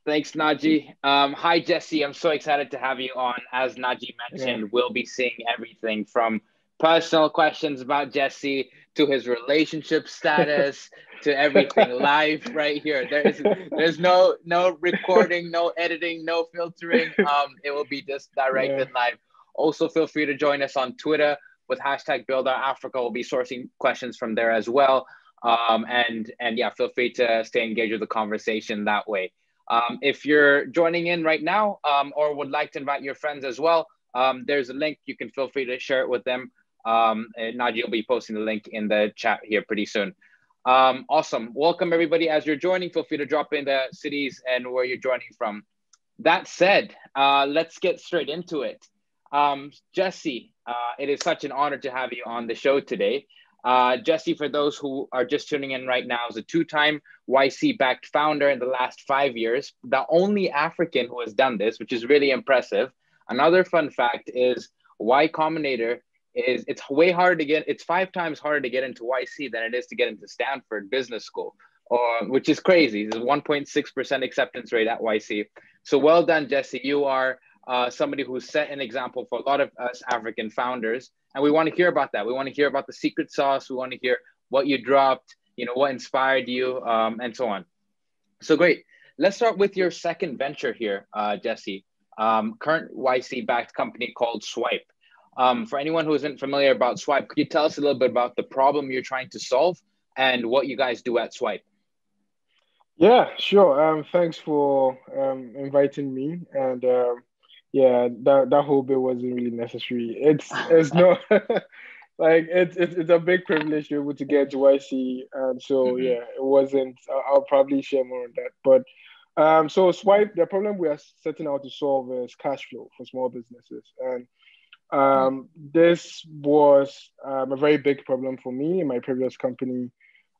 Thanks, Naji. Hi, Jesse. I'm so excited to have you on. As Naji Yeah. mentioned, we'll be seeing everything from personal questions about Jesse to his relationship status to everything live right here. There's no recording, no editing, no filtering. It will be just direct Yeah. and live. Also, feel free to join us on Twitter with hashtag Build Our Africa. We'll be sourcing questions from there as well. And yeah, feel free to stay engaged with the conversation that way. If you're joining in right now or would like to invite your friends as well, there's a link. You can feel free to share it with them. And Naji will be posting the link in the chat here pretty soon. Awesome. Welcome, everybody. As you're joining, feel free to drop in the cities and where you're joining from. That said, let's get straight into it. Jesse, it is such an honor to have you on the show today. Jesse, for those who are just tuning in right now, is a two-time YC-backed founder in the last 5 years, the only African who has done this, which is really impressive. Another fun fact is Y Combinator is it's way harder to get. It's 5 times harder to get into YC than it is to get into Stanford Business School, or which is crazy. There's 1.6% acceptance rate at YC. So well done, Jesse. You are somebody who set an example for a lot of us African founders. And we want to hear about that. We want to hear about the secret sauce. We want to hear what you dropped, what inspired you, and so on. So great. Let's start with your second venture here, Jesse. Current YC-backed company called Swipe. For anyone who isn't familiar about Swipe, could you tell us a little bit about the problem you're trying to solve and what you guys do at Swipe? Yeah, sure. Thanks for inviting me. And yeah, that whole bit wasn't really necessary. It's not like it's a big privilege to be able to get to YC. And so Mm-hmm. yeah, it wasn't. I'll probably share more on that. But so Swipe, the problem we are setting out to solve is cash flow for small businesses. And this was a very big problem for me in my previous company,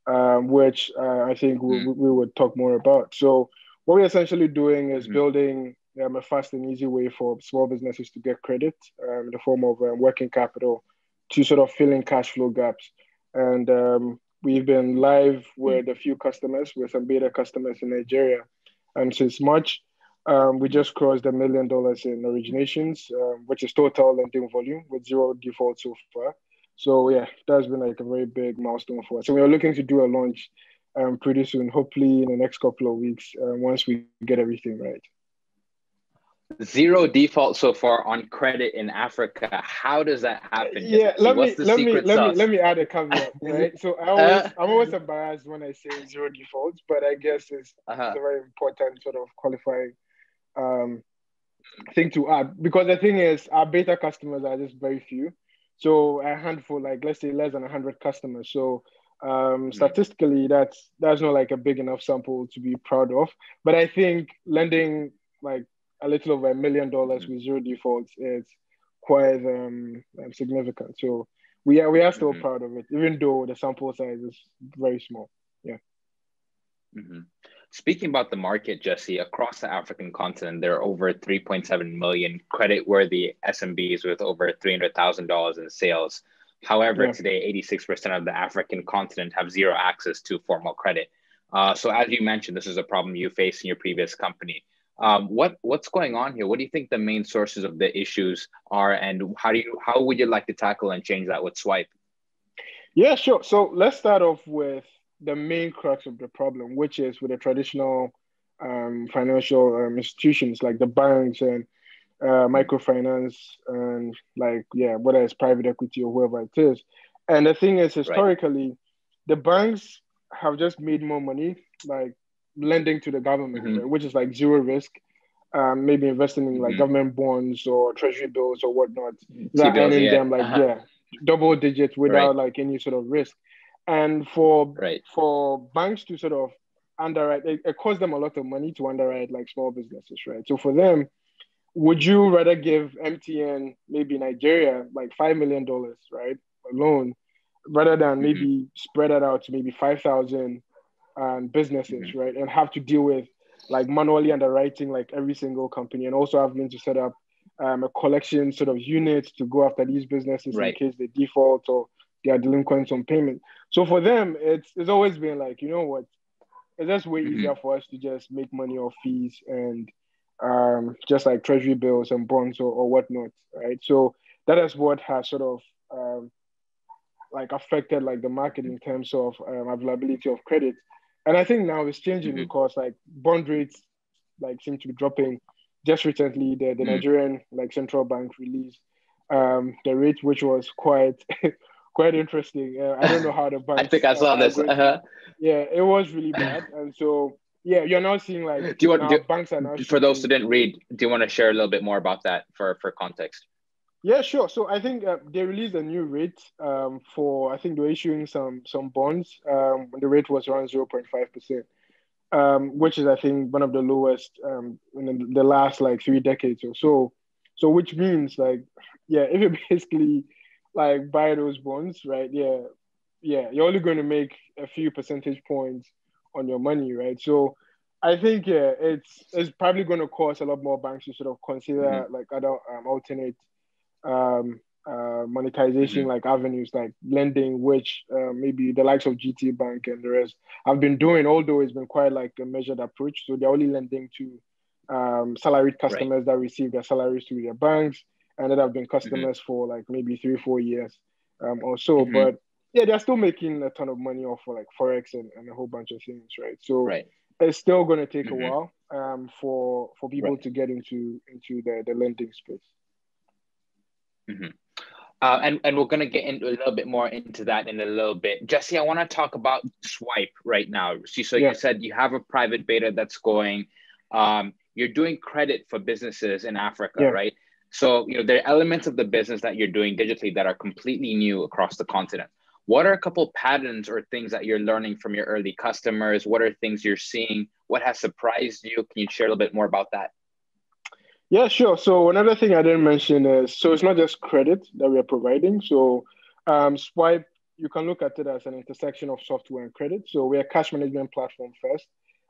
which I think we would talk more about. So, what we're essentially doing is Mm-hmm. building a fast and easy way for small businesses to get credit in the form of working capital to sort of fill in cash flow gaps. And we've been live with a few customers, with some beta customers in Nigeria. And since March, we just crossed $1 million in originations, which is total lending volume with zero defaults so far. So yeah, that's been like a very big milestone for us. So we are looking to do a launch pretty soon, hopefully in the next couple of weeks, once we get everything right. Zero default so far on credit in Africa. How does that happen, Yeah, Jesse? What's the secret let sauce? me add a caveat, right? So uh, I'm always embarrassed when I say zero defaults, but I guess it's uh-huh. a very important sort of qualifying um thing to add, because the thing is our beta customers are just very few. So a handful, like let's say less than 100 customers. So Mhm. statistically, that's not like a big enough sample to be proud of. But I think lending like a little over $1 million Mhm. with zero defaults is quite significant. So we are still Mhm. proud of it, even though the sample size is very small. Yeah. Mhm. Speaking about the market, Jesse, across the African continent, there are over 3.7 million credit-worthy SMBs with over $300,000 in sales. However, Yeah. today, 86% of the African continent have zero access to formal credit. So, as you mentioned, this is a problem you faced in your previous company. What's going on here? What do you think the main sources of the issues are, and how would you like to tackle and change that with Swipe? Yeah, sure. So let's start off with the main crux of the problem, which is with the traditional financial institutions like the banks and microfinance and like, yeah, whether it's private equity or whoever it is. And the thing is, Right. historically, the banks have just made more money like lending to the government, Hmm. right, which is like zero risk. Maybe investing in like Hmm. government bonds or treasury bills or whatnot T that bills, earning yeah. them like, yeah, double digits Right. without like any sort of risk. And for Right. banks to sort of underwrite, it costs them a lot of money to underwrite like small businesses, right? So for them, would you rather give MTN, maybe Nigeria, like $5 million, right, a loan, rather than Hmm. maybe spread it out to maybe 5,000 businesses, Hmm. right, and have to deal with like manually underwriting like every single company, and also having to set up a collection sort of unit to go after these businesses in Right. case they default or they are delinquent on payment. So for them, it's always been like, you know what, it's just way Mm-hmm. easier for us to just make money off fees and just like treasury bills and bonds or whatnot, right? So that is what has sort of like affected like the market in terms of availability of credit. And I think now it's changing Mm-hmm. because like bond rates like seem to be dropping. Just recently, the Mm-hmm. Nigerian like central bank released the rate, which was quite quite interesting. I don't know how the I banks think I saw are this. going to. Yeah, it was really bad, and so yeah, you're now seeing like Do you want now banks are now for those who shifting. didn't read? Do you want to share a little bit more about that for context? Yeah, sure. So I think they released a new rate for I think they're issuing some bonds. The rate was around 0.5%, which is I think one of the lowest in the last like 3 decades or so. So which means like yeah, if you basically like buy those bonds, right? Yeah, yeah, you're only going to make a few percentage points on your money, right? So I think yeah, it's probably going to cause a lot more banks to sort of Mm-hmm. consider like other alternate monetization Mm-hmm. like avenues like lending, which maybe the likes of GT Bank and the rest have been doing, although it's been quite like a measured approach. So they're only lending to salaried Right. customers that receive their salaries through their banks and that have been Mm-hmm. customers for like maybe 3 or 4 years or so. Mm-hmm. But yeah, they're still making a ton of money off of like Forex and a whole bunch of things, right? So Right. it's still going to take a Mm-hmm. while for people Right. to get into the lending space. Mm-hmm. And we're gonna get into a little bit more into that in a little bit. Jesse, I want to talk about Swipe right now. So you Yeah, said you have a private beta that's going. You're doing credit for businesses in Africa, yeah. right? So there are elements of the business that you're doing digitally that are completely new across the continent. What are a couple patterns or things that you're learning from your early customers? What are things you're seeing? What has surprised you? Can you share a little bit more about that? Yeah, sure. So another thing I didn't mention is, so it's not just credit that we are providing. So Swipe, you can look at it as an intersection of software and credit. So we're a cash management platform first,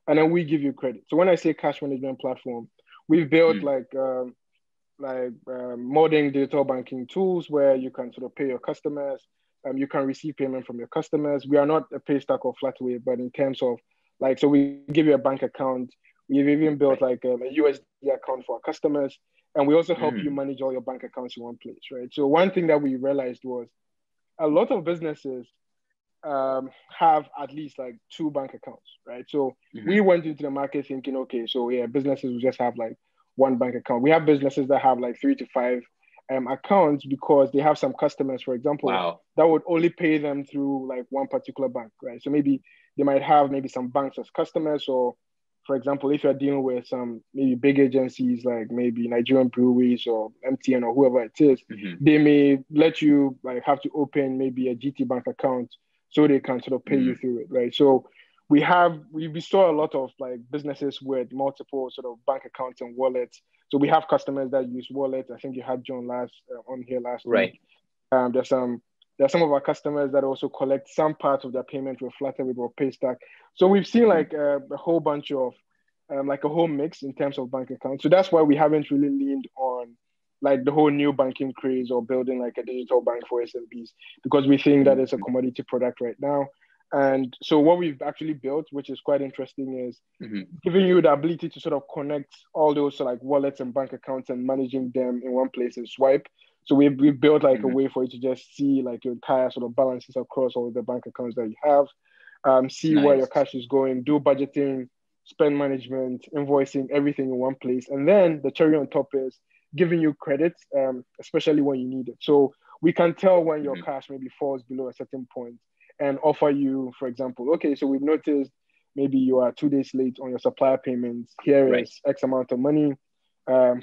and then we give you credit. So when I say cash management platform, we've built modern digital banking tools where you can sort of pay your customers. You can receive payment from your customers. We are not a pay stack or flatway, but in terms of like, so we give you a bank account. We've even built Right. like a USD account for our customers. And we also help you Mm, manage all your bank accounts in one place, right? So one thing that we realized was a lot of businesses have at least like two bank accounts, right? So we mhm. went into the market thinking, okay, so yeah, businesses will just have like one bank account. We have businesses that have like 3 to 5 accounts because they have some customers, for example, Wow. that would only pay them through like one particular bank, right? So maybe they might have maybe some banks as customers, or for example, if you're dealing with some maybe big agencies like maybe Nigerian breweries or MTN or whoever it is, Mhm. they may let you like have to open maybe a GT Bank account so they can sort of pay you Mm, through it, right? So we saw a lot of like businesses with multiple sort of bank accounts and wallets. So we have customers that use wallets. I think you had John last on here last week. right. There's some of our customers that also collect some parts of their payment with Flutterwave or Paystack. So we've seen Mhm. like a whole bunch of like a whole mix in terms of bank accounts. So that's why we haven't really leaned on like the whole new banking craze or building like a digital bank for SMBs, because we think that it's a Mhm. commodity product right now. And so what we've actually built, which is quite interesting, is Mhm. giving you the ability to sort of connect all those like wallets and bank accounts and managing them in one place and Swipe. So we built like a Mhm. way for you to just see like your entire sort of balances across all the bank accounts that you have, see where your Nice. cash is going, do budgeting, spend management, invoicing, everything in one place. And then the cherry on top is giving you credit, especially when you need it. So we can tell when your Mhm. cash maybe falls below a certain point and offer you, for example, okay, so we've noticed maybe you are 2 days late on your supplier payments. Here Right. is X amount of money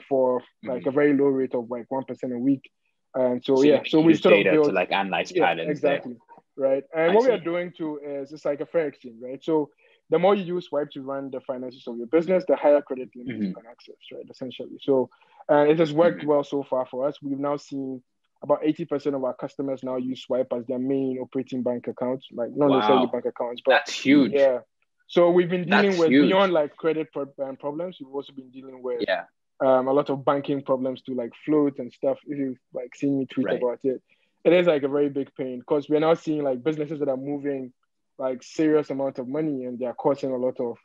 for like Mhm. a very low rate of like 1% a week. And so So you yeah, can so we've use sort of data to built, like analyze yeah, patterns there. exactly, right. And I what we are see. doing too is it's like a fair exchange, right? So the more you use Swipe to run the finances of your business, the higher credit limits you Mhm. can access, right? Essentially. So it has worked Mhm. well so far for us. We've now seen about 80% of our customers now use Swipe as their main operating bank account, like not necessarily Wow. bank accounts, but That's huge. yeah. So we've been dealing That's with beyond huge. like credit problems. We've also been dealing with Yeah. a lot of banking problems to like float and stuff. If you've like seen me tweet Right. about it, it is like a very big pain because we're now seeing like businesses that are moving like serious amount of money, and they're causing a lot of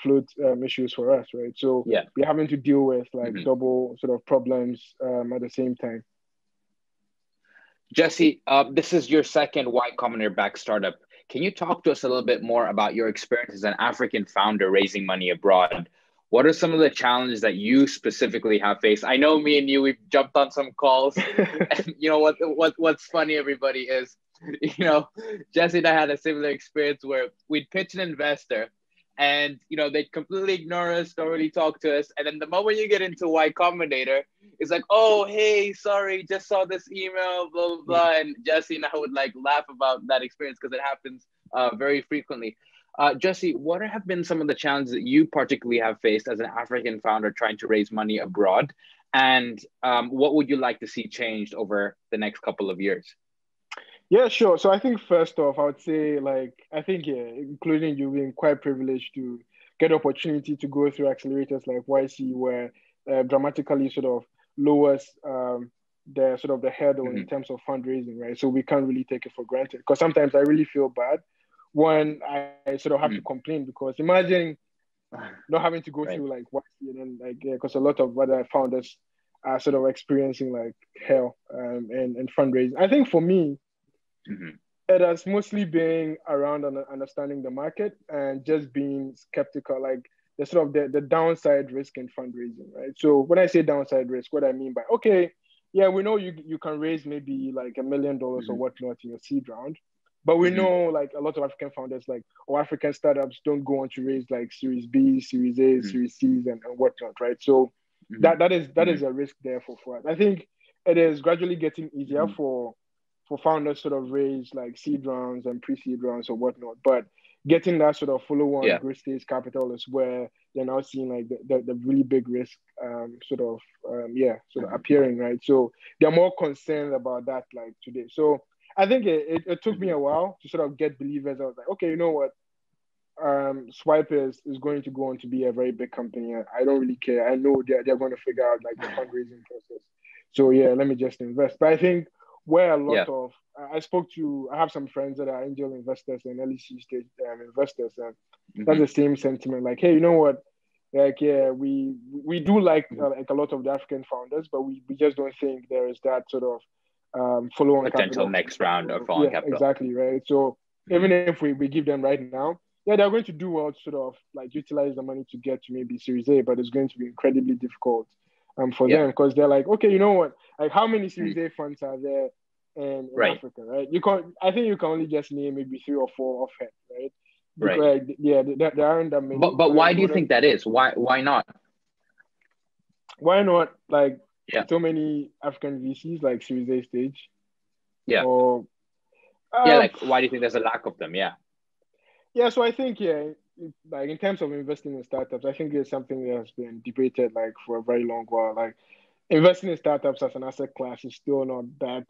float issues for us, right? So Yeah. we're having to deal with like Mm-hmm. double sort of problems at the same time. Jesse, this is your second Y Combinator backed startup. Can you talk to us a little bit more about your experience as an African founder raising money abroad? What are some of the challenges that you specifically have faced? I know me and you, we've jumped on some calls. And you know what's funny, everybody, is, Jesse and I had a similar experience where we'd pitch an investor and, they'd completely ignore us, don't really talk to us. And then the moment you get into Y Combinator, it's like, oh, hey, sorry, just saw this email, blah, blah, blah. And Jesse and I would like laugh about that experience because it happens very frequently. Jesse, what have been some of the challenges that you particularly have faced as an African founder trying to raise money abroad? And what would you like to see changed over the next couple of years? Yeah, sure. So I think first off, I would say including you being quite privileged to get the opportunity to go through accelerators like YC, where dramatically sort of lowers the hurdle in terms of fundraising, right? So we can't really take it for granted, because sometimes I really feel bad when I sort of have to complain, because imagine not having to go through like YC and then because a lot of other founders are sort of experiencing like hell and fundraising. I think for me, it has mostly been around understanding the market and just being skeptical, like the sort of the downside risk in fundraising, right? So when I say downside risk, what I mean by, okay, yeah, we know you can raise maybe like $1 million or whatnot in your seed round, but we know like a lot of African founders or African startups don't go on to raise like Series B, Series A, Series C's and whatnot, right? So that is a risk there for us. I think it is gradually getting easier for founders sort of raise like seed rounds and pre-seed rounds or whatnot, but getting that sort of follow-on growth stage capital is where they're now seeing like the really big risk appearing, right? So they're more concerned about that like today. So I think it took me a while to sort of get believers. I was like, okay, you know what? Swipe is going to go on to be a very big company. I don't really care. I know they're going to figure out like the fundraising process. So yeah, let me just invest. But I think where a lot of I have some friends that are angel investors and LEC stage investors, and that's the same sentiment. Like, hey, you know what? Like, yeah, we do like a lot of the African founders, but we just don't think there is that sort of follow-on potential capital. Next round of follow-on capital. Exactly, right. So even if we give them right now, they're going to do well to sort of like utilize the money to get to maybe Series A, but it's going to be incredibly difficult for them, because they're like, okay, you know what? Like, how many Series A funds are there in Africa, right? I think you can only just name maybe 3 or 4 offhand, right? Because, there aren't that many. But why do you think that is? Why not? Why not like so many African VCs like Series A stage? Yeah. Or like why do you think there's a lack of them? Yeah. Yeah, so I think like in terms of investing in startups, I think it's something that has been debated like for a very long while. Like investing in startups as an asset class is still not that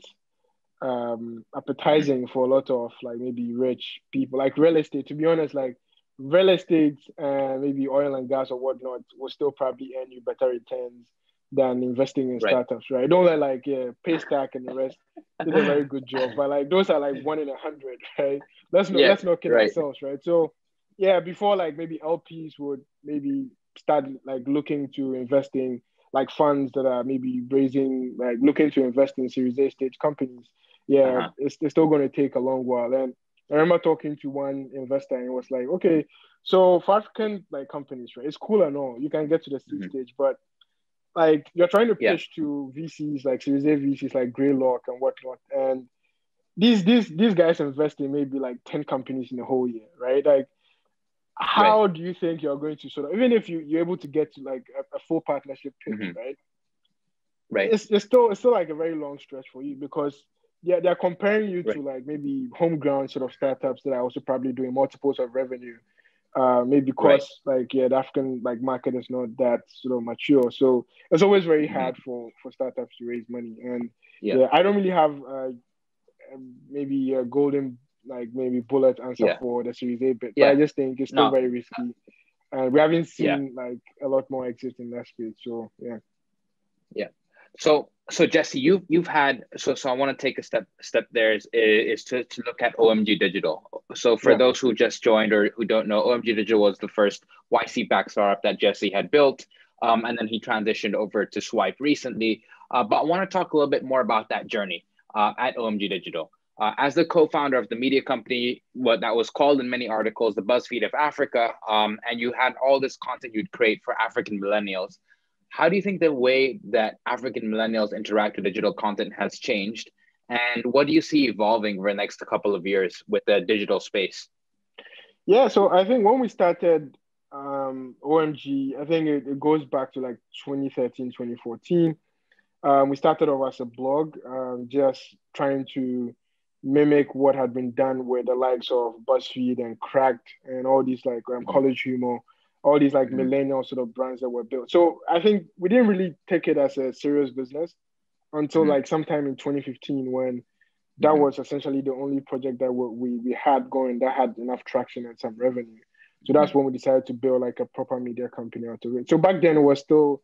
appetizing for a lot of like maybe rich people. Like real estate, to be honest, like real estate and maybe oil and gas or whatnot will still probably earn you better returns than investing in startups, right? Don't let like Paystack and the rest did a very good job, but like those are like 1 in 100, right? Let's not kid ourselves, right? So yeah, before like maybe LPs would maybe start like looking to investing like funds that are maybe looking to invest in Series A stage companies. Yeah, it's still going to take a long while. And I remember talking to one investor and it was like, okay, so for African like companies, right, it's cool and all, you can get to the seed stage, but like you're trying to pitch to VCs like Series A VCs like Greylock and whatnot, and these guys invest in maybe like 10 companies in a whole year, right? Like, how do you think you're going to sort of, even if you're able to get to like a full partnership pitch, right? It's still like a very long stretch for you, because they're comparing you to like maybe homegrown sort of startups that are also probably doing multiples of revenue. Maybe because the African like market is not that sort of mature, so it's always very hard for startups to raise money. And I don't really have maybe a golden like maybe bullet answer for the Series A bit, but I just think it's still very risky, and we haven't seen like a lot more exits in that space. So So So Jesse, you've had so I want to take a step there is to look at OMG Digital. So for Yeah. those who just joined or who don't know, OMG Digital was the first YC backed startup that Jesse had built, and then he transitioned over to Swipe recently. But I want to talk a little bit more about that journey at OMG Digital. As the co-founder of the media company, what that was called in many articles, the BuzzFeed of Africa, and you had all this content you'd create for African millennials. How do you think the way that African millennials interact with digital content has changed? And what do you see evolving over the next couple of years with the digital space? Yeah, so I think when we started OMG, I think it goes back to like 2013, 2014. We started off as a blog, just trying to mimic what had been done with the likes of BuzzFeed and Cracked and all these like college humor, all these like millennial sort of brands that were built. So I think we didn't really take it as a serious business until like sometime in 2015 when that was essentially the only project that we had going that had enough traction and some revenue. So that's when we decided to build like a proper media company out of it. So back then it was still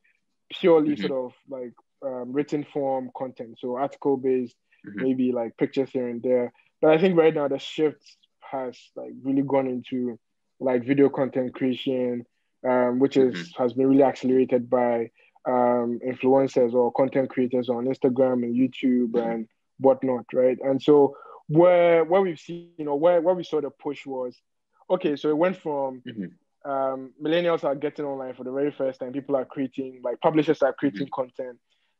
purely sort of like written form content. So article based, maybe like pictures here and there. But I think right now the shift has like really gone into like video content creation, which has been really accelerated by influencers or content creators on Instagram and YouTube and whatnot, right? And so where we've seen, where we saw the push was, okay, so it went from millennials are getting online for the very first time. People are creating, like publishers are creating content.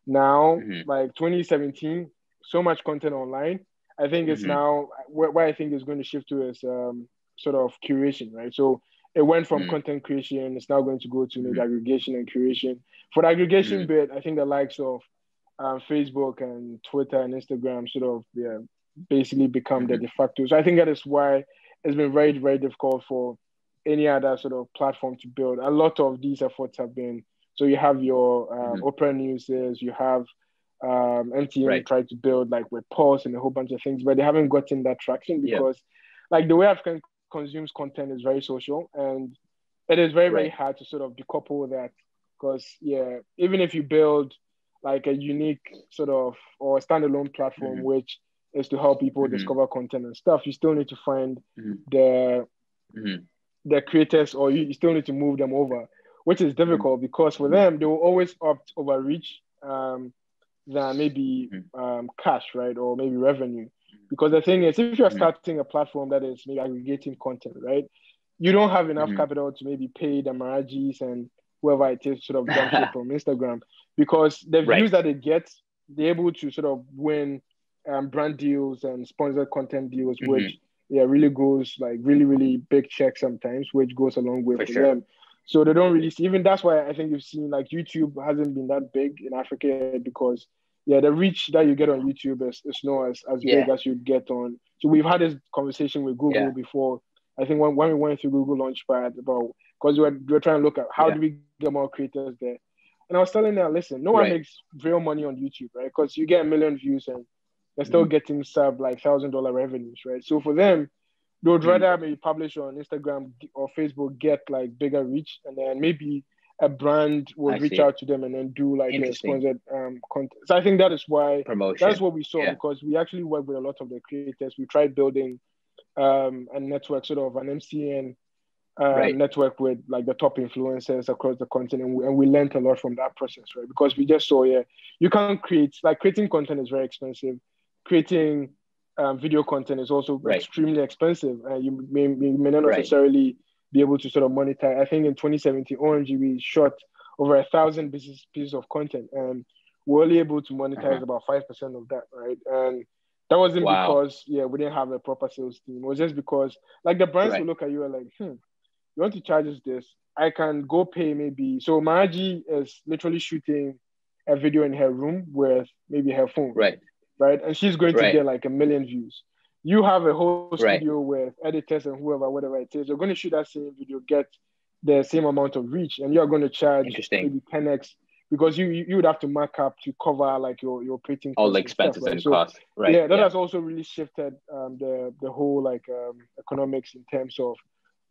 Now, like 2017, so much content online. I think it's now where I think it's going to shift to is sort of curation, right? So it went from content creation, it's now going to go to maybe aggregation and curation. For the aggregation bit, I think the likes of Facebook and Twitter and Instagram sort of basically become the de facto. So I think that is why it's been very, very difficult for any other sort of platform to build. A lot of these efforts have been, so you have your Opera Newses, you have MTN tried to build like with Pulse and a whole bunch of things, but they haven't gotten that traction because like the way African consumes content is very social and it is very, very hard to sort of decouple that because even if you build like a unique sort of or a standalone platform which is to help people discover content and stuff, you still need to find the creators or you still need to move them over, which is difficult because for them, they will always opt over reach than maybe cash, right? Or maybe revenue. Because the thing is, if you're starting a platform that is maybe aggregating content, right? You don't have enough capital to maybe pay the Maragis and whoever it is sort of jump ship from Instagram because the views that it gets, they're able to sort of win brand deals and sponsored content deals, which really goes like really, really big checks sometimes, which goes a long way for them. So they don't really see, even that's why I think you've seen like YouTube hasn't been that big in Africa because the reach that you get on YouTube is not as big as you get on. So we've had this conversation with Google before. I think when we went through Google Launchpad about, because we were trying to look at how do we get more creators there. And I was telling them, listen, no one makes real money on YouTube, right? Because you get 1 million views and they're still getting sub like $1,000 revenues, right? So for them, they would rather maybe publish on Instagram or Facebook, get like bigger reach, and then maybe a brand will reach out to them and then do like a sponsored content. So I think that is why that's what we saw because we actually work with a lot of the creators. We tried building a network, sort of an MCN network with like the top influencers across the continent, and we learned a lot from that process, right? Because we just saw you can't creating content is very expensive. Creating video content is also extremely expensive. You may not necessarily be able to sort of monetize. I think in 2017, OMG, we shot over 1,000 pieces of content and we're only able to monetize about 5% of that, right? And that wasn't because, we didn't have a proper sales team. It was just because like the brands will look at you and like, you want to charge us this? I can go pay maybe. So Maraji is literally shooting a video in her room with maybe her phone. Right? And she's going to get like 1 million views. You have a whole studio with editors and whatever it is. You're going to shoot that same video, get the same amount of reach, and you're going to charge maybe 10x because you would have to mark up to cover like your operating all the expenses and costs. That has also really shifted the whole like economics in terms of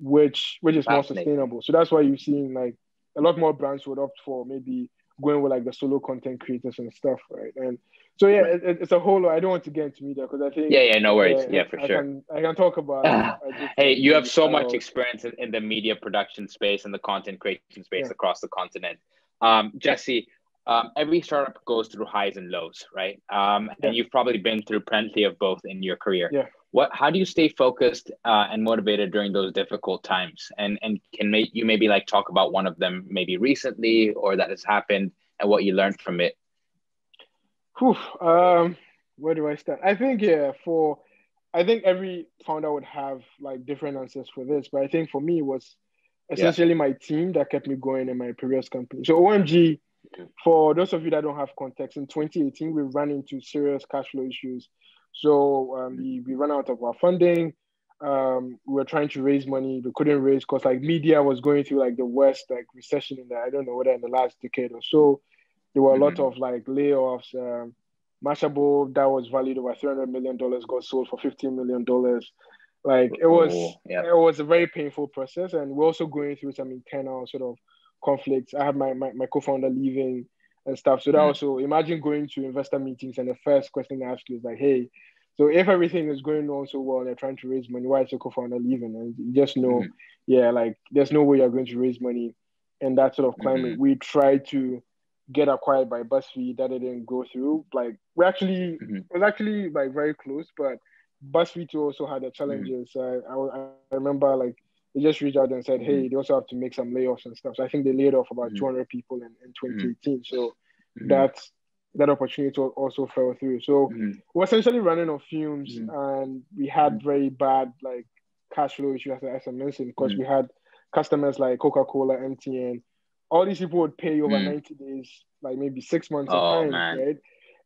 which is more sustainable. So that's why you're seeing like a lot more brands would opt for maybe going with like the solo content creators and stuff, right? And so yeah, Right. it's a whole lot. I don't want to get into media because I think Yeah, no worries. Yeah, for sure. I can talk about like Hey, you have maybe so much styles. experience in the media production space and the content creation space Yeah, across the continent. Jesse, every startup goes through highs and lows, right? yeah, And you've probably been through plenty of both in your career. yeah. How do you stay focused and motivated during those difficult times? And you maybe like talk about one of them maybe recently or that has happened and what you learned from it? Whew, where do I start? I think I think every founder would have like different answers for this, but I think for me it was Yeah. essentially my team that kept me going in my previous company. So OMG, for those of you that don't have context, in 2018 we ran into serious cash flow issues. So we ran out of our funding. We were trying to raise money, we couldn't raise because like media was going through like the worst like recession in the I don't know whether in the last decade or so. There were a lot of like layoffs. Mashable that was valued over $300 million got sold for $15 million. Like it was a very painful process, and we're also going through some internal sort of conflicts. I had my co-founder leaving and stuff. So that also imagine going to investor meetings and the first question they ask you is like, hey, so if everything is going on so well and they're trying to raise money, why is your co-founder leaving? And you just know, yeah, like there's no way you're going to raise money in that sort of climate. We tried to get acquired by BuzzFeed, that didn't go through. Like it was actually like very close, but BuzzFeed also had the challenges. I remember like they just reached out and said, hey, they also have to make some layoffs and stuff. So I think they laid off about 200 people in 2018. So that opportunity also fell through. So we're essentially running on fumes, and we had very bad like cash flow issues as I mentioned, because we had customers like Coca-Cola, MTN. All these people would pay over 90 days, like maybe 6 months at times, right?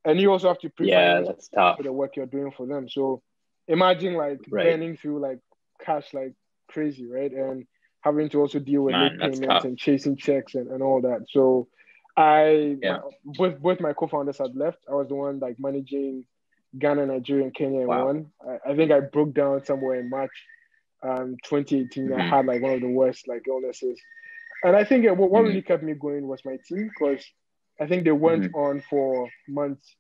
And you also have to pre-finance for the work you're doing for them. So imagine like burning through like cash like crazy, right? And having to also deal with late payments and chasing checks and all that. So both my co-founders had left. I was the one like managing Ghana, Nigeria, and Kenya in one. I think I broke down somewhere in March 2018. I had like one of the worst like illnesses. And I think what really kept me going was my team, because I think they went on for months,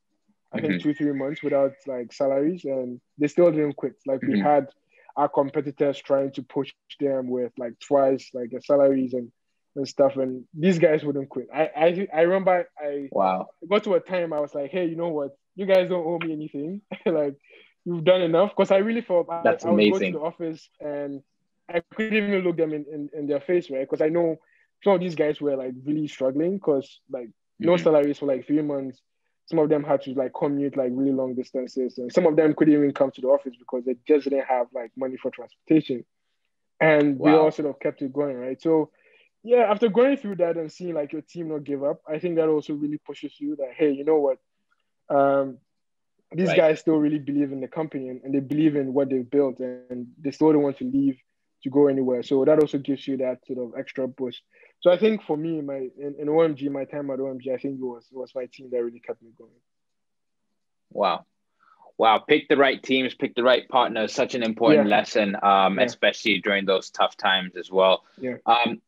I think 2-3 months without like salaries, and they still didn't quit. Like we had our competitors trying to push them with like twice like the salaries and stuff, and these guys wouldn't quit. I remember I got to a time I was like, hey, you know what? You guys don't owe me anything. Like you've done enough, because I really felt I would go to the office and I couldn't even look them in their face, right? Because I know some of these guys were like really struggling because like no salaries for like 3 months. Some of them had to like commute like really long distances, and some of them couldn't even come to the office because they just didn't have like money for transportation. And we all sort of kept it going, right? So yeah, after going through that and seeing like your team not give up, I think that also really pushes you that, hey, you know what? These guys still really believe in the company, and they believe in what they've built, and they still don't want to leave to go anywhere. So that also gives you that sort of extra push. So I think for me, in OMG, my time at OMG, I think it was my team that really kept me going. Wow. Pick the right teams, pick the right partners. Such an important lesson, especially during those tough times as well. Yeah.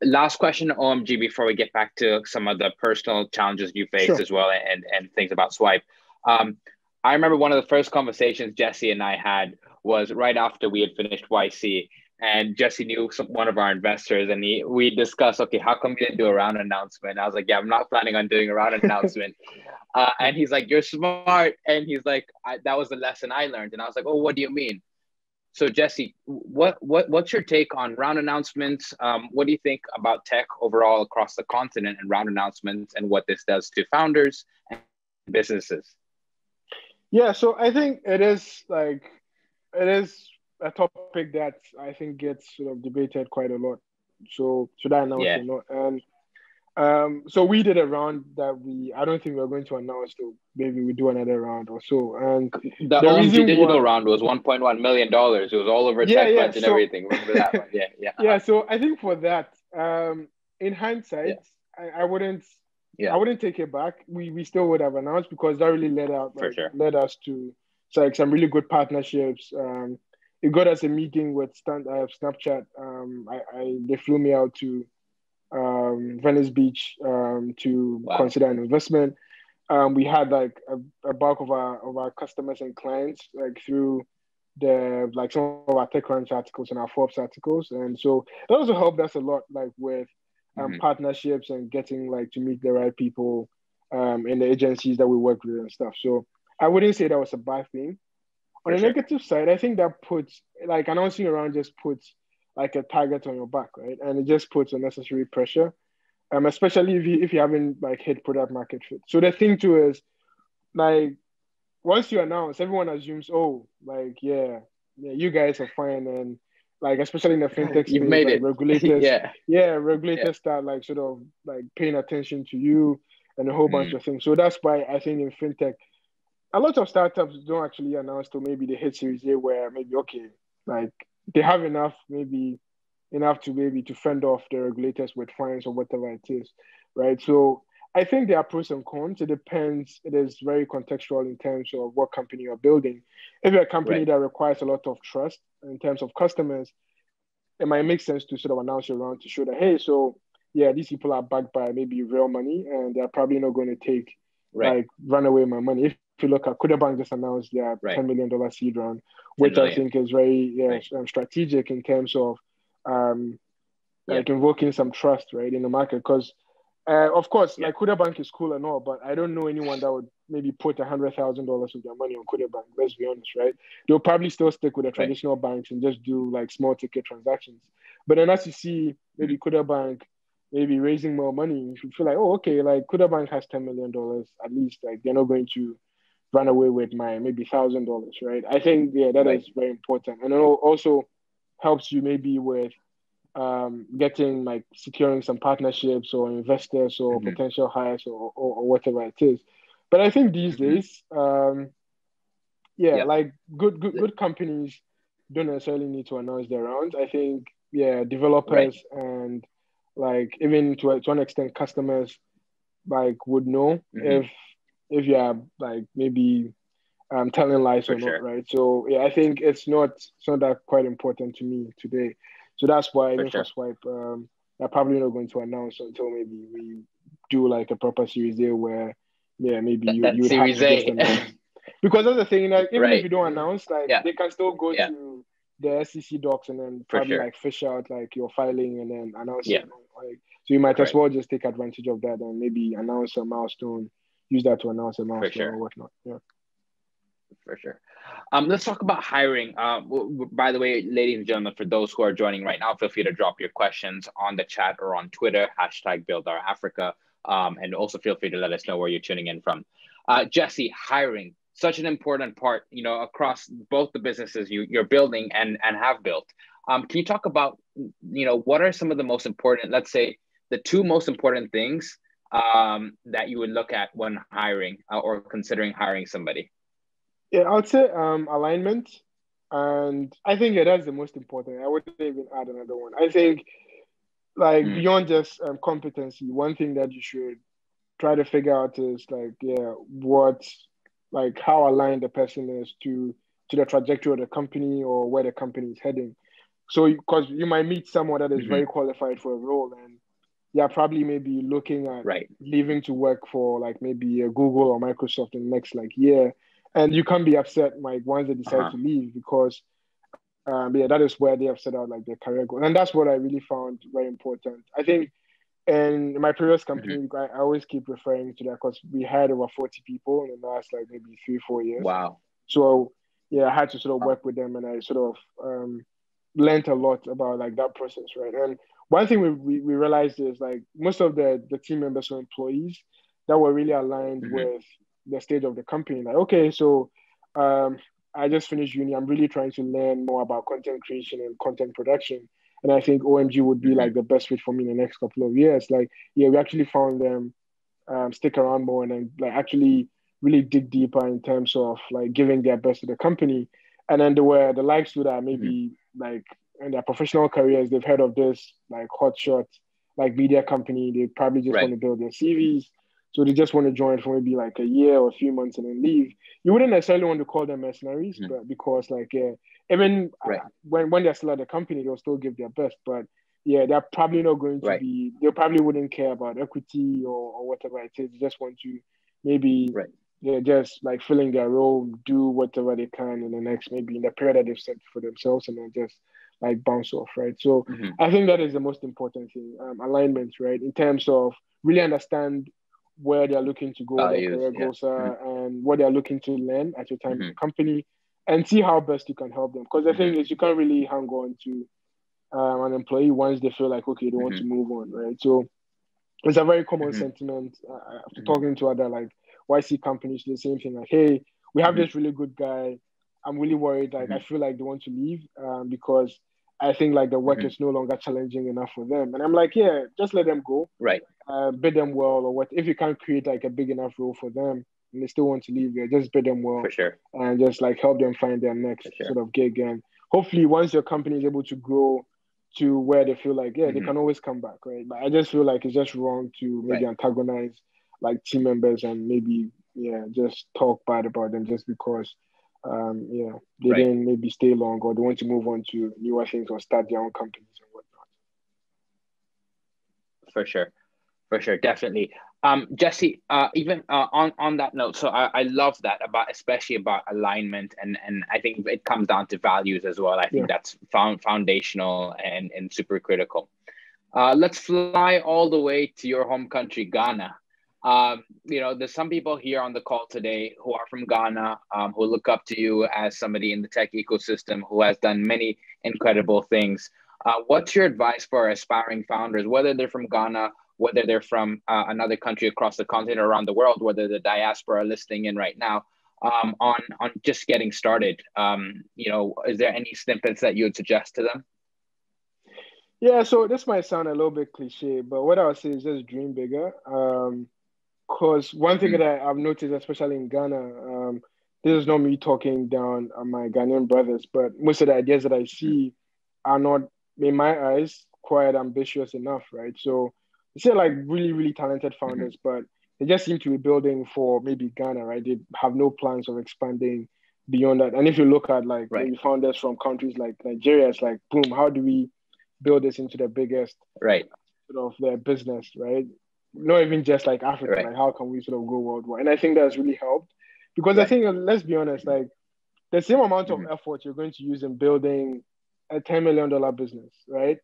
Last question, OMG, before we get back to some of the personal challenges you faced as well, and things about Swipe. I remember one of the first conversations Jesse and I had was right after we had finished YC. And Jesse knew one of our investors, and we discussed, okay, how come you didn't do a round announcement? I was like, yeah, I'm not planning on doing a round announcement. And he's like, you're smart. And he's like, that was the lesson I learned. And I was like, oh, what do you mean? So Jesse, what's your take on round announcements? What do you think about tech overall across the continent and round announcements, and what this does to founders and businesses? Yeah, so I think it is a topic that I think gets sort of debated quite a lot. So should I announce or not? And so we did a round that I don't think we're going to announce, though maybe we do another round or so. And the OMG digital round was $1.1 million. It was all over TechCrunch and everything. Remember that one? Yeah. So I think for that, in hindsight, I wouldn't take it back. We still would have announced, because that really led us to some really good partnerships. It got us a meeting with Snapchat. They flew me out to Venice Beach to consider an investment. We had like a bulk of our customers and clients like through some of our TechCrunch articles and our Forbes articles, and so that also helped us a lot, like with partnerships and getting like to meet the right people in the agencies that we work with and stuff. So I wouldn't say that was a bad thing. On the negative side, I think that puts like announcing around just puts like a target on your back, right? And it just puts unnecessary pressure, especially if you haven't like hit product market fit. So the thing too is like once you announce, everyone assumes, oh, like yeah, you guys are fine, and like especially in the fintech space, made like it. regulators, regulators start like sort of like paying attention to you and a whole bunch of things. So that's why I think in fintech, a lot of startups don't actually announce till maybe they hit Series A, where maybe okay, like they have enough to fend off the regulators with fines or whatever it is, right? So I think there are pros and cons. It depends. It is very contextual in terms of what company you're building. If you're a company that requires a lot of trust in terms of customers, it might make sense to sort of announce around to show that, hey, so yeah, these people are backed by maybe real money and they're probably not going to take like run away with my money. If you look at Kuda Bank just announced their $10 million seed round, which I think is very strategic in terms of like invoking some trust, right, in the market. Because of course, like Kuda Bank is cool and all, but I don't know anyone that would maybe put $100,000 of their money on Kuda Bank. Let's be honest, right? They'll probably still stick with the traditional banks and just do like small ticket transactions. But then as you see, maybe Kuda Bank maybe raising more money, you feel like, oh, okay, like Kuda Bank has $10 million at least. Like they're not going to run away with my maybe $1,000, right? I think that is very important, and it also helps you maybe with getting like securing some partnerships or investors or potential hires or whatever it is. But I think these days, like good companies don't necessarily need to announce their rounds. I think developers and like even to an extent customers like would know if you are like maybe telling lies or not, right? So I think it's not that quite important to me today. So that's why even for Swipe, they're probably not going to announce until maybe we do like a proper Series A where maybe you would have to just announce. Because that's the thing, like even if you don't announce, like they can still go to the SEC docs and then probably like fish out like your filing and then announce it. Like, so you might as well just take advantage of that and maybe announce a milestone, use that to announce a milestone or whatnot. For sure. Let's talk about hiring. By the way, ladies and gentlemen, for those who are joining right now, feel free to drop your questions on the chat or on Twitter, #BuildOurAfrica. And also feel free to let us know where you're tuning in from. Jesse, hiring, such an important part, across both the businesses you're building and have built. Can you talk about, what are some of the most important, let's say the two most important things that you would look at when hiring or considering hiring somebody? Yeah, I would say alignment. And I think that's the most important. I wouldn't even add another one. I think like beyond just competency, one thing that you should try to figure out is how aligned the person is to the trajectory of the company or where the company is heading. So because you might meet someone that is very qualified for a role and probably maybe looking at leaving to work for like maybe a Google or Microsoft in the next like year. And you can't be upset like once they decide to leave because that is where they have set out like their career goal. And that's what I really found very important. I think in my previous company, I always keep referring to that because we had over 40 people in the last like maybe 3-4 years. Wow. So I had to sort of work with them and I sort of learned a lot about like that process, right? And one thing we realized is like most of the team members or employees that were really aligned with the stage of the company. Like, okay, so I just finished uni. I'm really trying to learn more about content creation and content production. And I think OMG would be like the best fit for me in the next couple of years. Like, we actually found them stick around more and then like actually really dig deeper in terms of like giving their best to the company. And then there were the likes to that maybe like in their professional careers, they've heard of this like hotshot like media company. They probably just want to build their CVs. So they just want to join for maybe like a year or a few months and then leave. You wouldn't necessarily want to call them mercenaries, but because like even when they're still at the company, they'll still give their best. But yeah, they're probably not going to Right. be, they probably wouldn't care about equity or whatever it is. They just want to maybe, Right. they're just like filling their role, do whatever they can in the next, maybe in the period that they've set for themselves, and then just like bounce off, right? So I think that is the most important thing, alignment, right? In terms of really understand where they're looking to go, their Values. career Yeah. goals are, and what they're looking to learn at your time in the company, and see how best you can help them. Because the thing is, you can't really hang on to an employee once they feel like, okay, they want to move on, right? So it's a very common sentiment after talking to other like YC companies, the same thing, like, hey, we have this really good guy. I'm really worried. Like, I feel like they want to leave because I think like the work is no longer challenging enough for them. And I'm like, yeah, just let them go. Right. Bid them well, or what if you can't create like a big enough role for them and they still want to leave there, just bid them well. For sure. And just like help them find their next sort of gig. And hopefully once your company is able to grow to where they feel like, yeah, they can always come back, right? But I just feel like it's just wrong to maybe antagonize like team members and maybe, just talk bad about them just because, they didn't maybe stay long or they want to move on to newer things or start their own companies and whatnot. For sure, definitely. Jesse, even on that note, so I love that especially about alignment, and I think it comes down to values as well. I think that's foundational and super critical. Let's fly all the way to your home country, Ghana. There's some people here on the call today who are from Ghana, who look up to you as somebody in the tech ecosystem who has done many incredible things. What's your advice for aspiring founders, whether they're from Ghana, whether they're from another country across the continent or around the world, whether the diaspora are listening in right now, on just getting started? Is there any snippets that you would suggest to them? Yeah, so this might sound a little bit cliche, but what I would say is just dream bigger. Because one thing that I've noticed, especially in Ghana, this is not me talking down on my Ghanaian brothers, but most of the ideas that I see are not, in my eyes, quite ambitious enough, right? So you see like really, really talented founders, but they just seem to be building for maybe Ghana, right? They have no plans of expanding beyond that. And if you look at like maybe founders from countries like Nigeria, it's like, boom, how do we build this into the biggest sort of their business, right? Not even just like Africa, like how can we sort of go worldwide? And I think that's really helped because I think, let's be honest, like the same amount of effort you're going to use in building a $10 million business, right?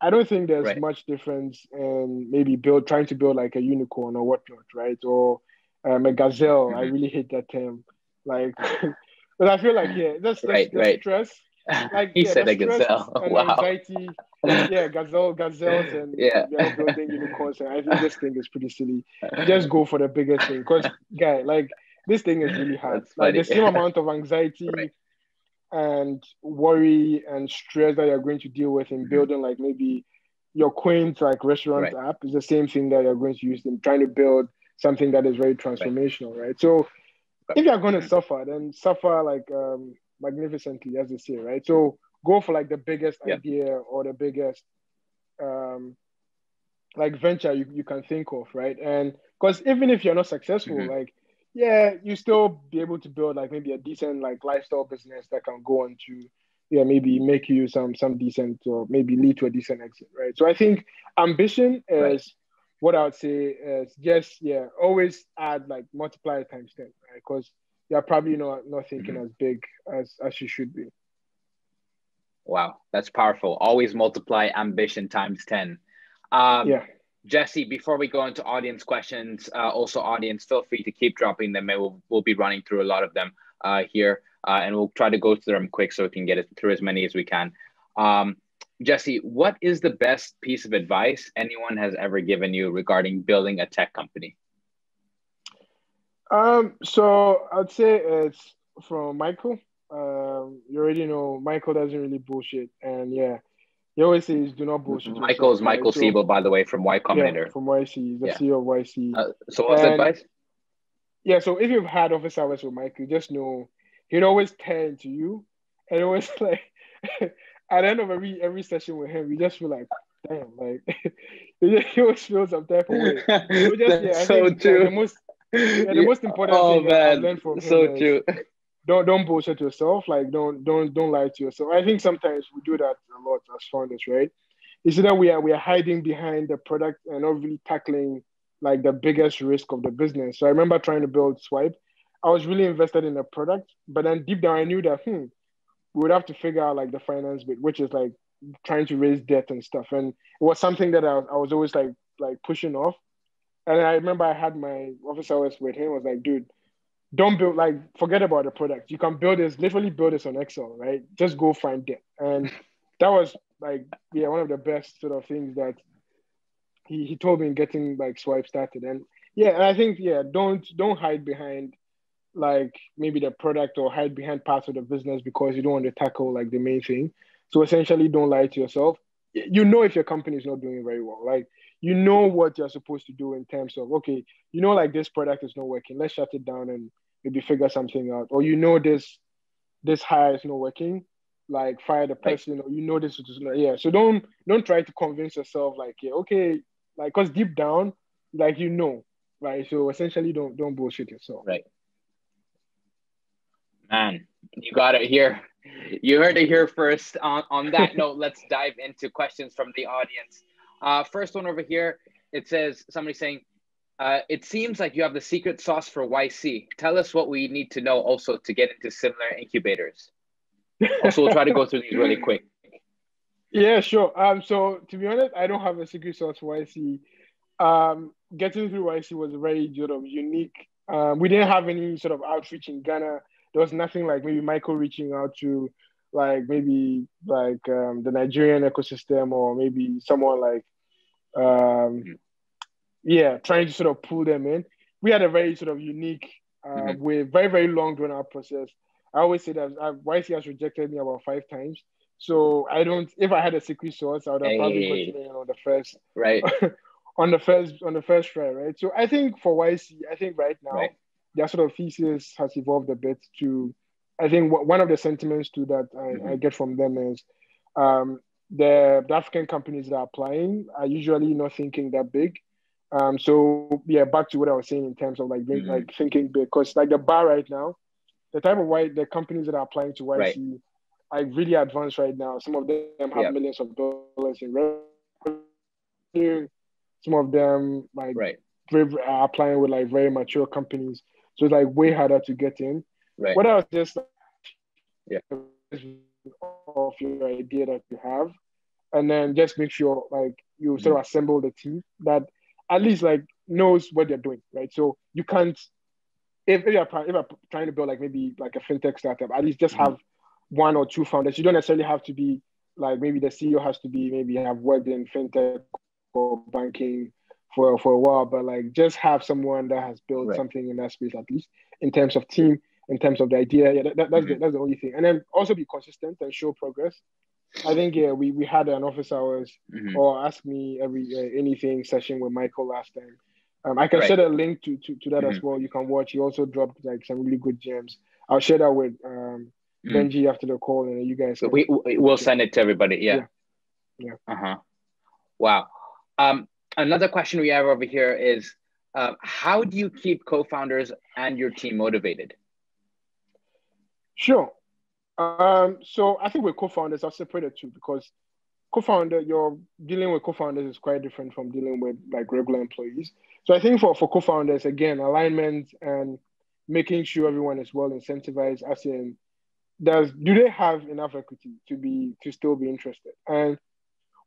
I don't think there's much difference in maybe trying to build like a unicorn or whatnot, right? Or a gazelle. I really hate that term. Like, but I feel like, the stress. Like, he said the a gazelle. And anxiety. Yeah, gazelles, and they're building unicorns. And I think this thing is pretty silly. Just go for the biggest thing. Because, guy, like, this thing is really hard. Like, the same amount of anxiety and worry and stress that you're going to deal with in building like maybe your quaint like restaurant app is the same thing that you're going to use in trying to build something that is very transformational, right? So if you're going to suffer, then suffer like magnificently, as they say, right? So go for like the biggest idea or the biggest like venture you can think of, right? And because even if you're not successful, like you still be able to build like maybe a decent like lifestyle business that can go on to maybe make you some decent or maybe lead to a decent exit, right? So I think ambition is what I would say is just always add like multiply times 10, right? Because you're probably not thinking as big as you should be. Wow, that's powerful. Always multiply ambition times 10. Jesse, before we go into audience questions, also audience, feel free to keep dropping them. We'll be running through a lot of them here, and we'll try to go through them quick so we can get through as many as we can. Jesse, what is the best piece of advice anyone has ever given you regarding building a tech company? So I'd say it's from Michael. You already know Michael doesn't really bullshit, and he always says, "Do not bullshit." Michael Siebel, by the way, from Y Combinator. Yeah, from YC, the CEO of YC. So what's the advice? Yeah, so if you've had office hours with Michael, just know he'd always turn to you, and always like at the end of every session with him, we just feel like, damn, like he always feels some type of way. So just, I think true. The most important thing I've learned from him so true. Don't bullshit yourself. Like don't lie to yourself. I think sometimes we do that a lot as founders, right? it's that we are hiding behind the product and not really tackling like the biggest risk of the business. So I remember trying to build Swipe. I was really invested in the product, but then deep down I knew that we would have to figure out like the finance bit, which is like trying to raise debt and stuff. And it was something that I was always like pushing off. And I remember I had my office hours with him. I was like, dude, don't build, like, forget about the product. You can build this, literally build this on Excel, right? Just go find debt. And that was like, yeah, one of the best sort of things that he told me in getting like Swipe started. And yeah, and I think, yeah, don't hide behind like maybe the product or hide behind parts of the business because you don't want to tackle like the main thing. So essentially don't lie to yourself. You know if your company is not doing very well. Like you know what you're supposed to do in terms of, okay, you know, like this product is not working. Let's shut it down and maybe figure something out. Or you know this hire is not working, like fire the person, or you know this is not, yeah. So don't try to convince yourself like, yeah, okay, like because deep down, like you know, right? So essentially don't bullshit yourself. Right. Man, you got it here. You heard it here first. On that note, let's dive into questions from the audience. First one over here, it says, somebody saying, it seems like you have the secret sauce for YC. Tell us what we need to know also to get into similar incubators. Also, we'll try to go through these really quick. Yeah, sure. So to be honest, I don't have a secret sauce for YC. Getting through YC was very sort of unique. We didn't have any sort of outreach in Ghana. There was nothing like maybe Michael reaching out to like maybe like the Nigerian ecosystem or maybe someone like trying to sort of pull them in. We had a very sort of unique with very, very long drawn out process. I always say that YC has rejected me about 5 times. So if I had a secret sauce, I would have probably gotten in on the first on the first try, right? So I think for YC, I think right now their sort of thesis has evolved a bit to, I think one of the sentiments to that I get from them is the African companies that are applying are usually not thinking that big. So yeah, back to what I was saying in terms of like like thinking big, because like the bar right now, the type of the companies that are applying to YC are really advanced right now. Some of them have millions of dollars in revenue. Some of them like are applying with like very mature companies. So it's like way harder to get in. What else? Just of your idea that you have, and then just make sure like you sort of assemble the team that at least like knows what they're doing, right? So you can't if you're trying to build like maybe like a fintech startup, at least just have 1 or 2 founders. You don't necessarily have to be like maybe the CEO has to be maybe have worked in fintech or banking for a while, but like just have someone that has built something in that space, at least in terms of team, in terms of the idea. Yeah, that's the only thing. And then also be consistent and show progress. I think we had an office hours or ask me anything session with Michael last time. I can share a link to that as well. You can watch. He also dropped like some really good gems. I'll share that with Benji after the call, and you guys. We'll send it to everybody. Yeah. Wow. Another question we have over here is, how do you keep co-founders and your team motivated? Sure. So I think with co-founders, I'll separate the two because you're dealing with co-founders is quite different from dealing with like regular employees. So I think for co-founders, again, alignment and making sure everyone is well incentivized, as in, do they have enough equity to still be interested? And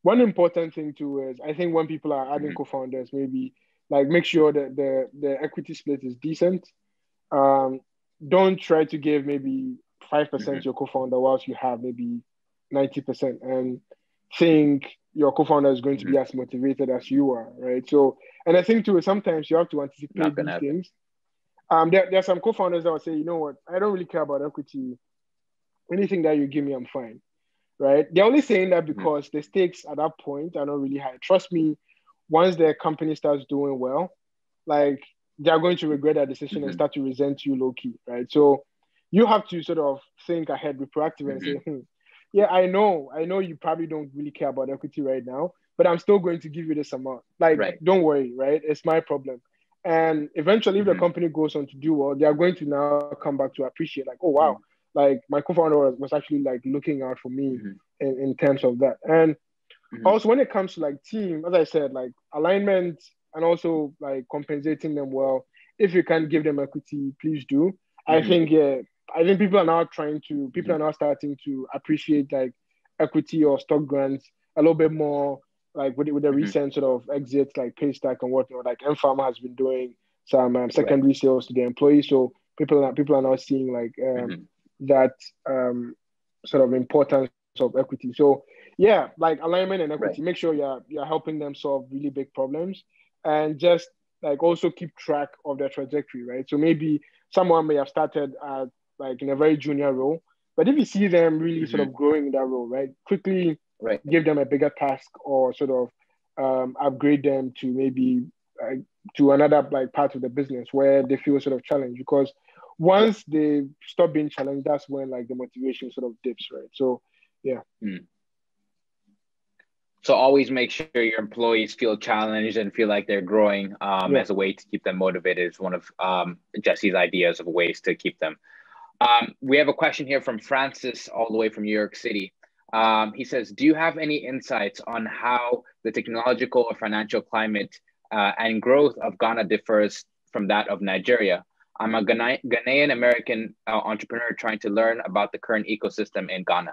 one important thing too is I think when people are adding co-founders, maybe like make sure that the equity split is decent. Don't try to give maybe 5% to your co-founder whilst you have maybe 90%, and think your co-founder is going to be as motivated as you are, right? So, and I think too, sometimes you have to anticipate these things. There are some co-founders that will say, you know what, I don't really care about equity. Anything that you give me, I'm fine, right? They're only saying that because the stakes at that point are not really high. Trust me, once their company starts doing well, like they're going to regret that decision and start to resent you low-key, right? So you have to sort of think ahead, be proactive and say, yeah, I know you probably don't really care about equity right now, but I'm still going to give you this amount. Like, don't worry, right? It's my problem. And eventually, if the company goes on to do well, they are going to now come back to appreciate, like, oh, wow, like my co-founder was actually like looking out for me in terms of that. And Also, when it comes to like team, as I said, like alignment and also like compensating them well. If you can give them equity, please do. I think I think people are now starting to appreciate like equity or stock grants a little bit more, like with the recent sort of exits like Paystack and whatnot. Like M-Pharma has been doing some secondary sales to their employees, so people are now seeing like that sort of importance of equity. So yeah, like alignment and equity, make sure you're helping them solve really big problems, and just like also keep track of their trajectory, right? So maybe someone may have started at like in a very junior role, but if you see them really sort of growing in that role, right, quickly give them a bigger task or sort of upgrade them to maybe to another like part of the business where they feel sort of challenged, because once they stop being challenged, that's when like the motivation sort of dips, right? So yeah. So always make sure your employees feel challenged and feel like they're growing as a way to keep them motivated. It's one of Jesse's ideas of ways to keep them. We have a question here from Francis, all the way from New York City. He says, do you have any insights on how the technological or financial climate and growth of Ghana differs from that of Nigeria? I'm a Ghanaian American entrepreneur trying to learn about the current ecosystem in Ghana.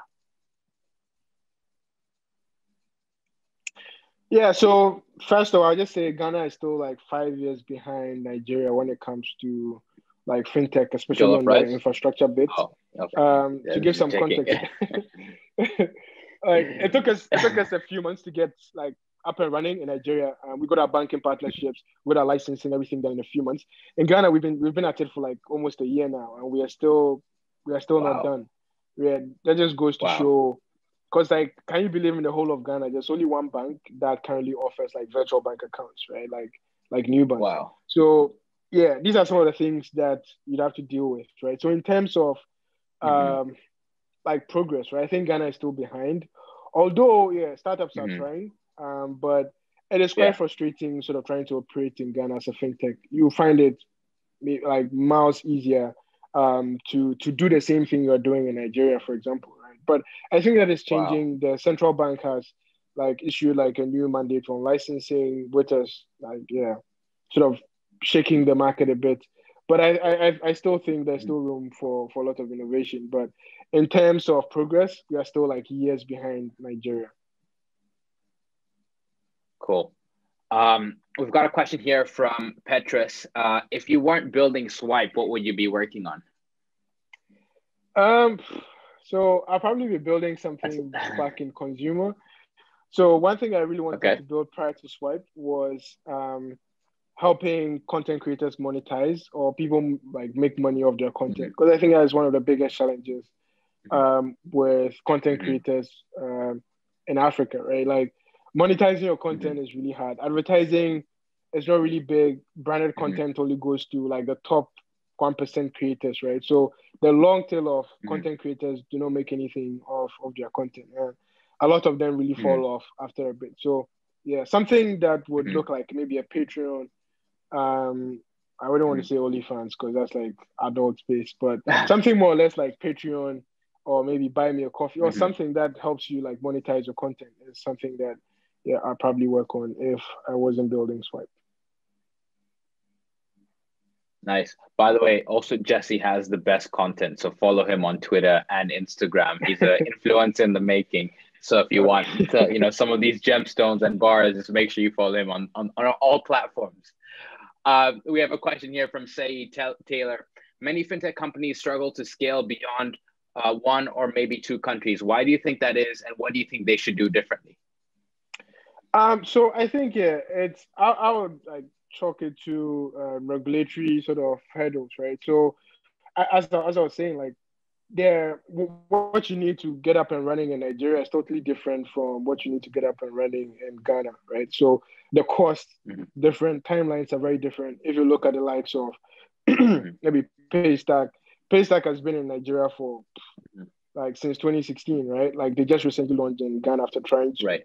Yeah, so first of all, I'll just say Ghana is still like 5 years behind Nigeria when it comes to like fintech, especially on the infrastructure bit. To give some context, like it took us a few months to get like up and running in Nigeria. We got our banking partnerships, we got our licensing, everything done in a few months. In Ghana, we've been at it for like almost a year now, and we are still not done. That just goes to show. Because, like, can you believe in the whole of Ghana, there's only one bank that currently offers, like, virtual bank accounts, right? Like new banks. Wow. So, yeah, these are some of the things that you'd have to deal with, right? So, in terms of, like, progress, right? I think Ghana is still behind. Although, yeah, startups are trying, but it is quite frustrating sort of trying to operate in Ghana as a fintech. You find it, like, miles easier to do the same thing you're doing in Nigeria, for example. But I think that is changing. The central bank has like issued like a new mandate on licensing, which is like sort of shaking the market a bit. But I still think there's still room for a lot of innovation. But in terms of progress, we are still like years behind Nigeria. Cool. We've got a question here from Petrus. If you weren't building Swipe, what would you be working on? So I'll probably be building something back in consumer. So one thing I really wanted to build prior to Swipe was helping content creators monetize, or people like make money off their content. Because I think that is one of the biggest challenges with content creators in Africa, right? Like monetizing your content is really hard. Advertising is not really big. Branded content only goes to like the top 1% creators, right? So the long tail of content creators do not make anything off of their content. And a lot of them really fall off after a bit. So yeah, something that would look like maybe a Patreon. I wouldn't want to say OnlyFans because that's like adult space, but something more or less like Patreon, or maybe buy me a coffee, or something that helps you like monetize your content is something that I'll probably work on if I wasn't building Swipe. Nice. By the way, also Jesse has the best content, so follow him on Twitter and Instagram. He's an influencer in the making. So if you want to, some of these gemstones and bars, just make sure you follow him on all platforms. We have a question here from Saeed Taylor. Many fintech companies struggle to scale beyond one or maybe two countries. Why do you think that is, and what do you think they should do differently? So I think I would like chalk it to regulatory sort of hurdles, right? So as I was saying, like what you need to get up and running in Nigeria is totally different from what you need to get up and running in Ghana, right? So the cost different, timelines are very different. If you look at the likes of maybe Paystack has been in Nigeria for like since 2016, right? Like they just recently launched in Ghana after trying to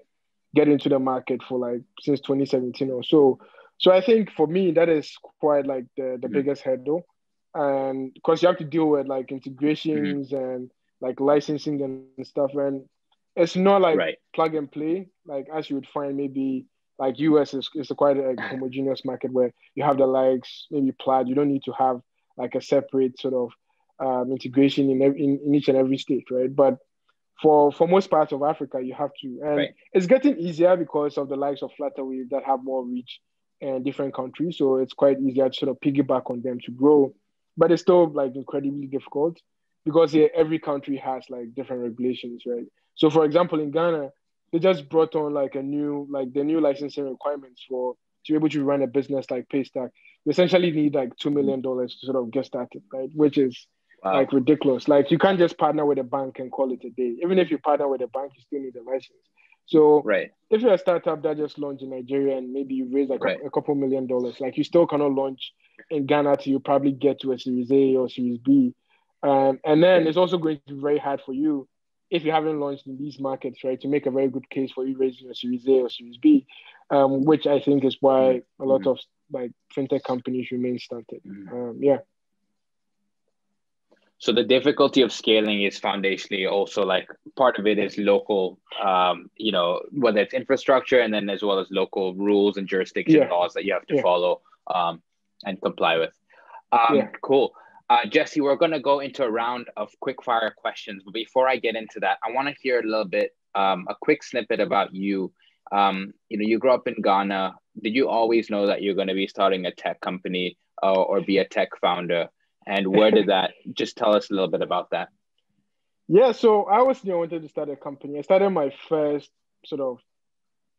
get into the market for like since 2017 or so. So I think for me, that is quite like the biggest hurdle. And because you have to deal with like integrations and like licensing and stuff. And it's not like Right. plug and play, like as you would find maybe like US is quite a homogeneous market where you have the likes, maybe Plaid. You don't need to have like a separate sort of integration in each and every state, right? But for most parts of Africa, you have to. And Right. it's getting easier because of the likes of Flutterwave that have more reach in different countries. So it's quite easier to sort of piggyback on them to grow. But it's still like incredibly difficult because every country has like different regulations, right? So for example, in Ghana, they just brought on like the new licensing requirements for to be able to run a business like Paystack. You essentially need like $2 million to sort of get started, right? Which is Wow. like ridiculous. Like you can't just partner with a bank and call it a day. Even if you partner with a bank, you still need a license. So Right. if you're a startup that just launched in Nigeria and maybe you raise Right. a couple $1 million, like you still cannot launch in Ghana till you probably get to a Series A or Series B. And then it's also going to be very hard for you if you haven't launched in these markets, right, to make a very good case for you raising a Series A or Series B, which I think is why a lot of like fintech companies remain stunted. Yeah. So the difficulty of scaling is foundationally also like part of it is local, you know, whether it's infrastructure and then as well as local rules and jurisdiction laws that you have to follow and comply with. Cool. Jesse, we're going to go into a round of quick fire questions. But before I get into that, I want to hear a little bit, a quick snippet about you. You know, you grew up in Ghana. Did you always know that you're going to be starting a tech company or be a tech founder? And where did that, just tell us a little bit about that. Yeah, so I always knew I wanted to start a company. I started my first sort of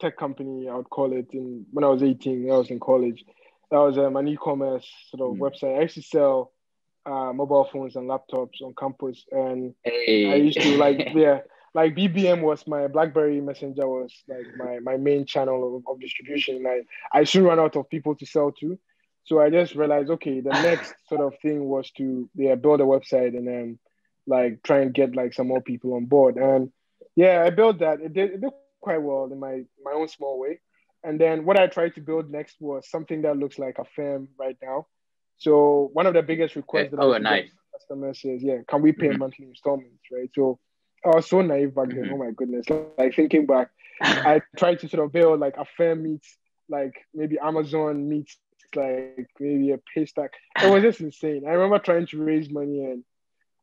tech company, I would call it, when I was 18, I was in college. That was an e-commerce sort of website. I used to sell mobile phones and laptops on campus. And I used to like BBM was my BlackBerry Messenger was like my main channel of distribution. And I soon ran out of people to sell to. So I just realized, okay, the next sort of thing was to build a website and then like try and get like some more people on board. And yeah, I built that. It did quite well in my own small way. And then what I tried to build next was something that looks like a firm right now. So one of the biggest requests that I get from customers is, can we pay monthly installments, right? So I was so naive back then. Oh my goodness! Like thinking back, I tried to sort of build like a firm meets like maybe Amazon meets like maybe a Paystack. It was just insane. I remember trying to raise money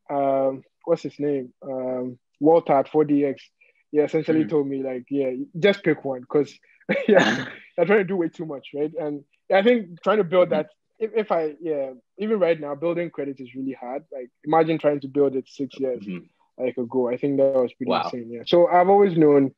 and what's his name? Walter at 4DX. Yeah, essentially told me like, just pick one because you're trying to do way too much, right? And I think trying to build that, even right now, building credit is really hard. Like imagine trying to build it 6 years like ago. I think that was pretty insane. Yeah. So I've always known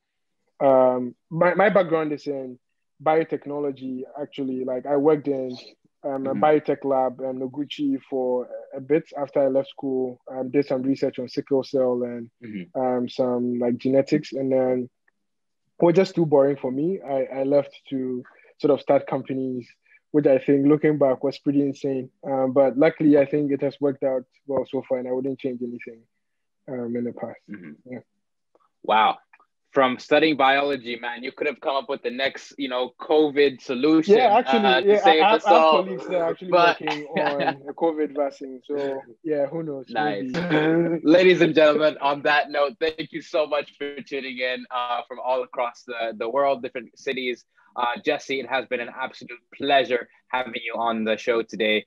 my background is in biotechnology, actually. Like I worked in a biotech lab in Noguchi for a bit after I left school. Did some research on sickle cell and some like genetics, and then it was just too boring for me. I left to sort of start companies, which I think looking back was pretty insane. But luckily, I think it has worked out well so far, and I wouldn't change anything in the past. Yeah. Wow. From studying biology, man, you could have come up with the next, COVID solution. Yeah, actually, to save I have us all. colleagues that are actually working on a COVID vaccine. So yeah, who knows? Nice. Maybe. Ladies and gentlemen, on that note, thank you so much for tuning in from all across the world, different cities. Jesse, it has been an absolute pleasure having you on the show today.